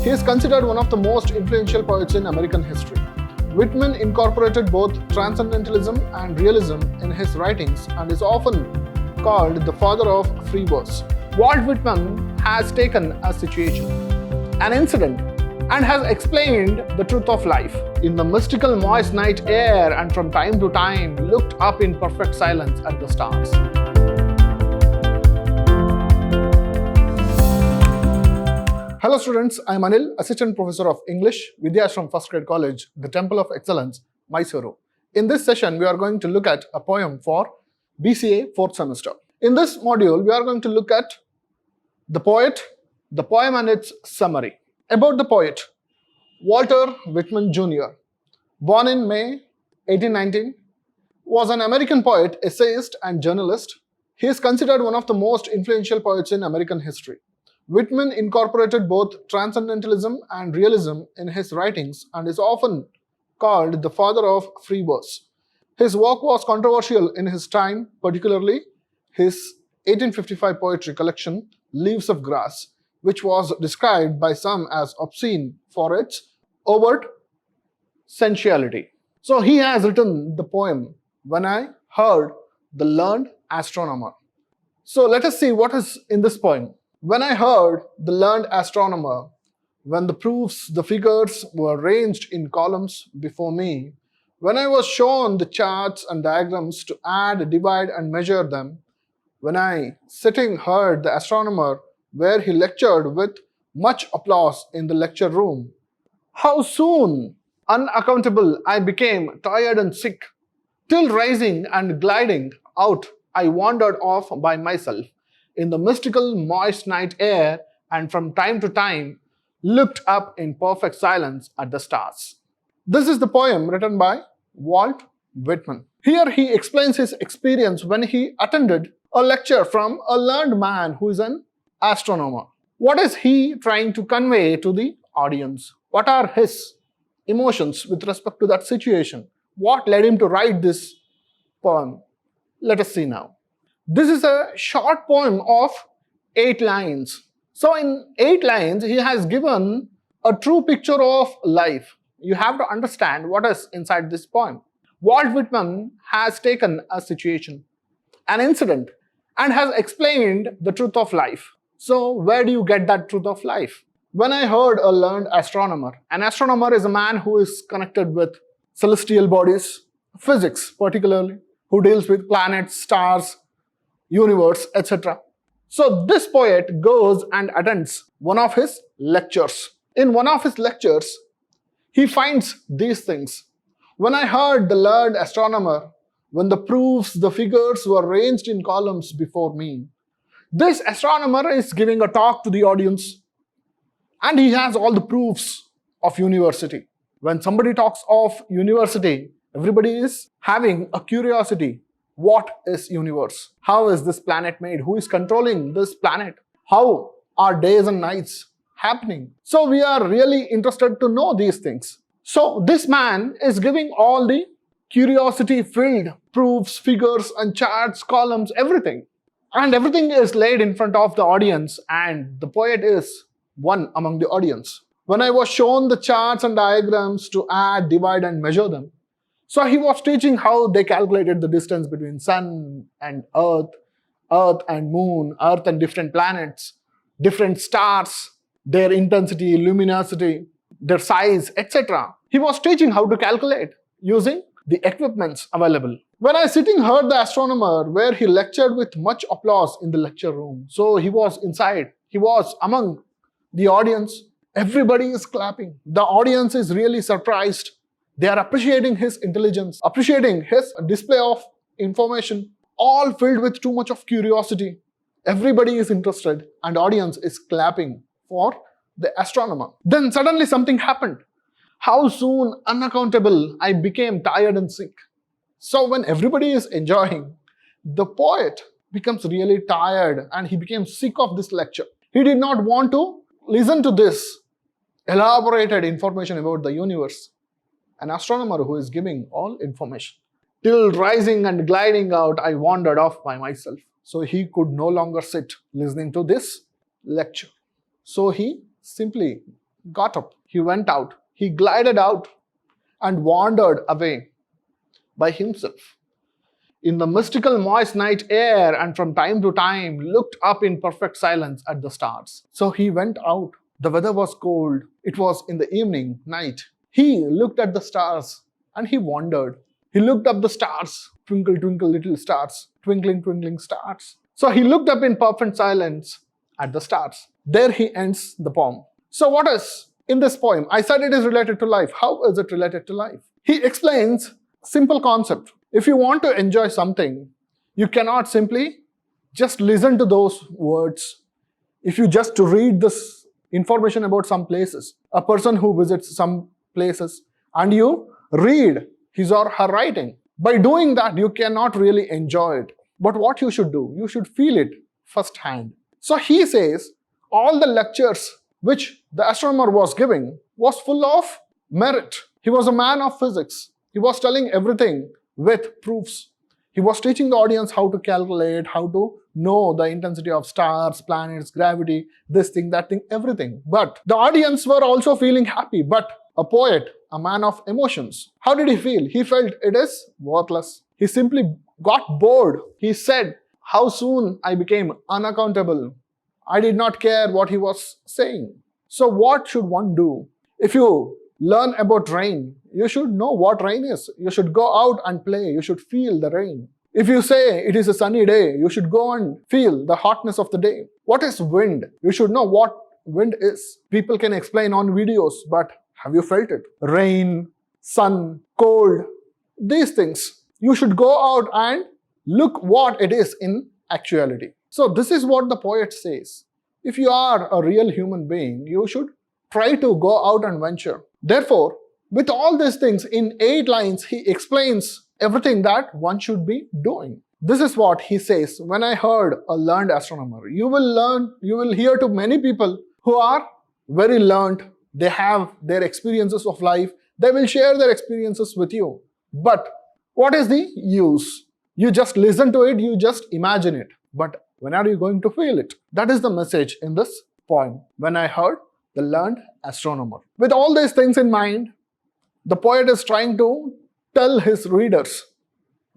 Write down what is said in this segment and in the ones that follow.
He is considered one of the most influential poets in American history. Whitman incorporated both transcendentalism and realism in his writings and is often called the father of free verse. Walt Whitman has taken a situation, an incident, and has explained the truth of life in the mystical moist night air, and from time to time looked up in perfect silence at the stars. Hello students, I am Anil, Assistant Professor of English, Vidhyaashram First Grade College, the Temple of Excellence, MYSURU. In this session, we are going to look at a poem for B.Ca. 4th semester. In this module, we are going to look at the poet, the poem and its summary. About the poet, Walter Whitman Jr., born in May 1819, was an American poet, essayist and journalist. He is considered one of the most influential poets in American history. Whitman incorporated both transcendentalism and realism in his writings and is often called the father of free verse. His work was controversial in his time, particularly his 1855 poetry collection, Leaves of Grass, which was described by some as obscene for its overt sensuality. So he has written the poem, When I Heard the Learned Astronomer. So let us see what is in this poem. When I heard the learned astronomer, when the proofs, the figures were ranged in columns before me, when I was shown the charts and diagrams to add, divide and measure them, when I, sitting, heard the astronomer where he lectured with much applause in the lecture room, how soon, unaccountable, I became tired and sick, till rising and gliding out, I wandered off by myself in the mystical moist night air, and from time to time looked up in perfect silence at the stars. This is the poem written by Walt Whitman. Here he explains his experience when he attended a lecture from a learned man who is an astronomer. What is he trying to convey to the audience? What are his emotions with respect to that situation? What led him to write this poem? Let us see now. This is a short poem of 8 lines. So in 8 lines, he has given a true picture of life. You have to understand what is inside this poem. Walt Whitman has taken a situation, an incident, and has explained the truth of life. So where do you get that truth of life? When I heard a learned astronomer, an astronomer is a man who is connected with celestial bodies, physics particularly, who deals with planets, stars, universe, etc. So this poet goes and attends one of his lectures. In one of his lectures, he finds these things. When I heard the learned astronomer, when the proofs, the figures were ranged in columns before me. This astronomer is giving a talk to the audience and he has all the proofs of university. When somebody talks of university, everybody is having a curiosity. What is universe? How is this planet made? Who is controlling this planet? How are days and nights happening? So we are really interested to know these things. So this man is giving all the curiosity-filled proofs, figures and charts, columns, everything. And everything is laid in front of the audience and the poet is one among the audience. When I was shown the charts and diagrams to add, divide and measure them, so he was teaching how they calculated the distance between sun and earth, earth and moon, earth and different planets, different stars, their intensity, luminosity, their size, etc. He was teaching how to calculate using the equipments available. When I sitting heard the astronomer where he lectured with much applause in the lecture room. So he was inside, he was among the audience. Everybody is clapping. The audience is really surprised. They are appreciating his intelligence, appreciating his display of information, all filled with too much of curiosity. Everybody is interested and audience is clapping for the astronomer. Then suddenly something happened. How soon, unaccountable, I became tired and sick. So when everybody is enjoying, the poet becomes really tired and he became sick of this lecture. He did not want to listen to this elaborated information about the universe. An astronomer who is giving all information. Till rising and gliding out, I wandered off by myself. So he could no longer sit listening to this lecture. So he simply got up, he went out, he glided out and wandered away by himself in the mystical moist night air, and from time to time looked up in perfect silence at the stars. So he went out. The weather was cold. It was in the evening, night. He looked at the stars and he wandered. He looked up the stars. Twinkle, twinkle, little stars. Twinkling, twinkling stars. So he looked up in perfect silence at the stars. There he ends the poem. So what is in this poem? I said it is related to life. How is it related to life? He explains a simple concept. If you want to enjoy something, you cannot simply just listen to those words. If you just read this information about some places, a person who visits some places, and you read his or her writing, by doing that, you cannot really enjoy it. But what you should do, you should feel it firsthand. So he says, all the lectures which the astronomer was giving was full of merit. He was a man of physics. He was telling everything with proofs. He was teaching the audience how to calculate, how to know the intensity of stars, planets, gravity, this thing, that thing, everything. But the audience were also feeling happy. But a poet, a man of emotions, how did he feel? He felt it is worthless. He simply got bored. He said, how soon I became unaccountable. I did not care what he was saying. So what should one do? If you learn about rain, you should know what rain is. You should go out and play. You should feel the rain. If you say it is a sunny day, you should go and feel the hotness of the day. What is wind? You should know what wind is. People can explain on videos, but have you felt it? Rain, sun, cold, these things. You should go out and look what it is in actuality. So this is what the poet says. If you are a real human being, you should try to go out and venture. Therefore, with all these things, in 8 lines, he explains everything that one should be doing. This is what he says. When I heard a learned astronomer, you will hear to many people who are very learned. They have their experiences of life. They will share their experiences with you. But what is the use? You just listen to it, you just imagine it. But when are you going to feel it? That is the message in this poem. When I heard the learned astronomer. With all these things in mind, the poet is trying to tell his readers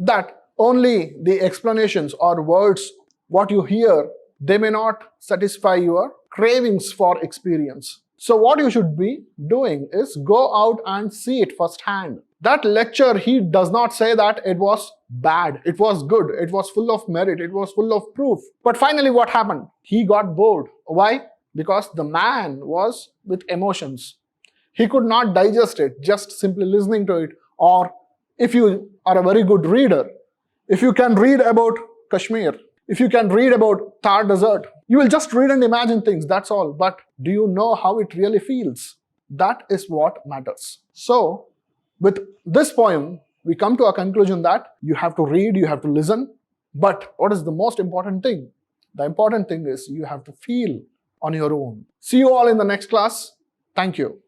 that only the explanations or words, what you hear, they may not satisfy your cravings for experience. So what you should be doing is go out and see it firsthand. That lecture, he does not say that it was bad. It was good. It was full of merit. It was full of proof. But finally what happened? He got bored. Why? Because the man was with emotions. He could not digest it just simply listening to it. Or if you are a very good reader, if you can read about Kashmir, if you can read about Thar Desert, you will just read and imagine things, that's all. But do you know how it really feels? That is what matters. So, with this poem, we come to a conclusion that you have to read, you have to listen. But what is the most important thing? The important thing is you have to feel on your own. See you all in the next class. Thank you.